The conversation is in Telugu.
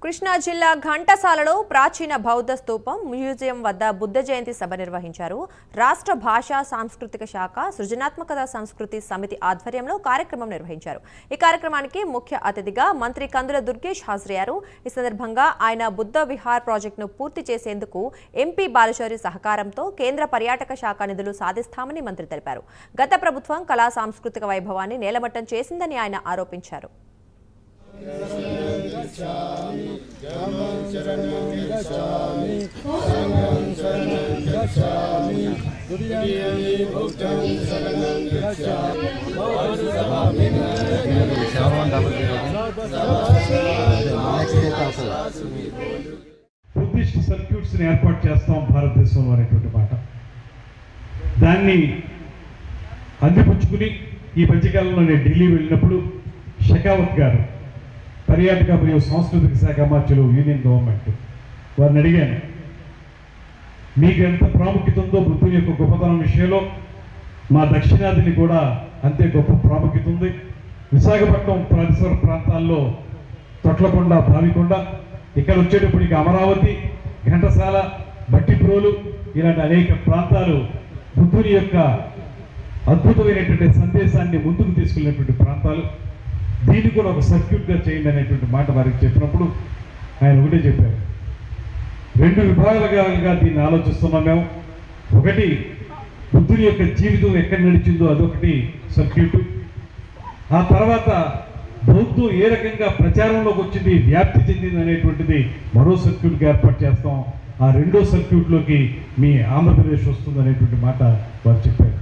కృష్ణా జిల్లా ఘంటసాలలో ప్రాచీన బౌద్ధ స్తూపం మ్యూజియం వద్ద బుద్ధ జయంతి సభ నిర్వహించారు. రాష్ట్ర భాషా సాంస్కృతిక శాఖ సృజనాత్మకత సంస్కృతి సమితి ఆధ్వర్యంలో కార్యక్రమం నిర్వహించారు. ఈ కార్యక్రమానికి ముఖ్య అతిథిగా మంత్రి కందుల దుర్గేష్ హాజరయ్యారు. ఈ సందర్భంగా ఆయన బుద్ధ విహార్ ప్రాజెక్టును పూర్తి చేసేందుకు ఎంపీ బాలశౌరి సహకారంతో కేంద్ర పర్యాటక శాఖ నిధులు సాధిస్తామని మంత్రి తెలిపారు. గత ప్రభుత్వం కళా సాంస్కృతిక వైభవాన్ని నేలమట్టం చేసిందని ఆయన ఆరోపించారు. బుద్ధిస్ట్ సర్క్యూట్స్ ని ఏర్పాటు చేస్తాం భారతదేశంలో అనేటువంటి మాట. దాన్ని అందిపుచ్చుకుని ఈ మధ్యకాలంలో నేను ఢిల్లీ వెళ్ళినప్పుడు షెకావత్ గారు పర్యాటక మరియు సాంస్కృతిక శాఖ మంత్రులు యూనియన్ గవర్నమెంట్ వారిని అడిగాను, మీకు ఎంత ప్రాముఖ్యత ఉందో బుద్ధుని యొక్క గొప్పతనం విషయంలో మా దక్షిణాదిని కూడా అంతే గొప్ప ప్రాముఖ్యత ఉంది. విశాఖపట్నం పరిసర ప్రాంతాల్లో తొట్లకొండ, భావికొండ, ఇక్కడ వచ్చేటప్పటికి అమరావతి, ఘంటసాల, భట్టిప్రోలు ఇలాంటి అనేక ప్రాంతాలు బుద్ధుని యొక్క అద్భుతమైనటువంటి సందేశాన్ని ముందుకు తీసుకెళ్ళినటువంటి ప్రాంతాలు. దీన్ని కూడా ఒక సర్క్యూట్గా చేయండి అనేటువంటి మాట వారికి చెప్పినప్పుడు ఆయన ఒకటే చెప్పారు, రెండు విభాగాలుగా దీన్ని ఆలోచిస్తున్నాం మేము. ఒకటి బుద్ధుని యొక్క జీవితం ఎక్కడ నడిచిందో అదొకటి సర్క్యూట్. ఆ తర్వాత బౌద్ధం ఏ రకంగా ప్రచారంలోకి వచ్చింది, వ్యాప్తి చెందింది అనేటువంటిది మరో సర్క్యూట్గా ఏర్పాటు చేస్తాం. ఆ రెండో సర్క్యూట్లోకి మీ ఆంధ్రప్రదేశ్ వస్తుంది అనేటువంటి మాట వారు చెప్పారు.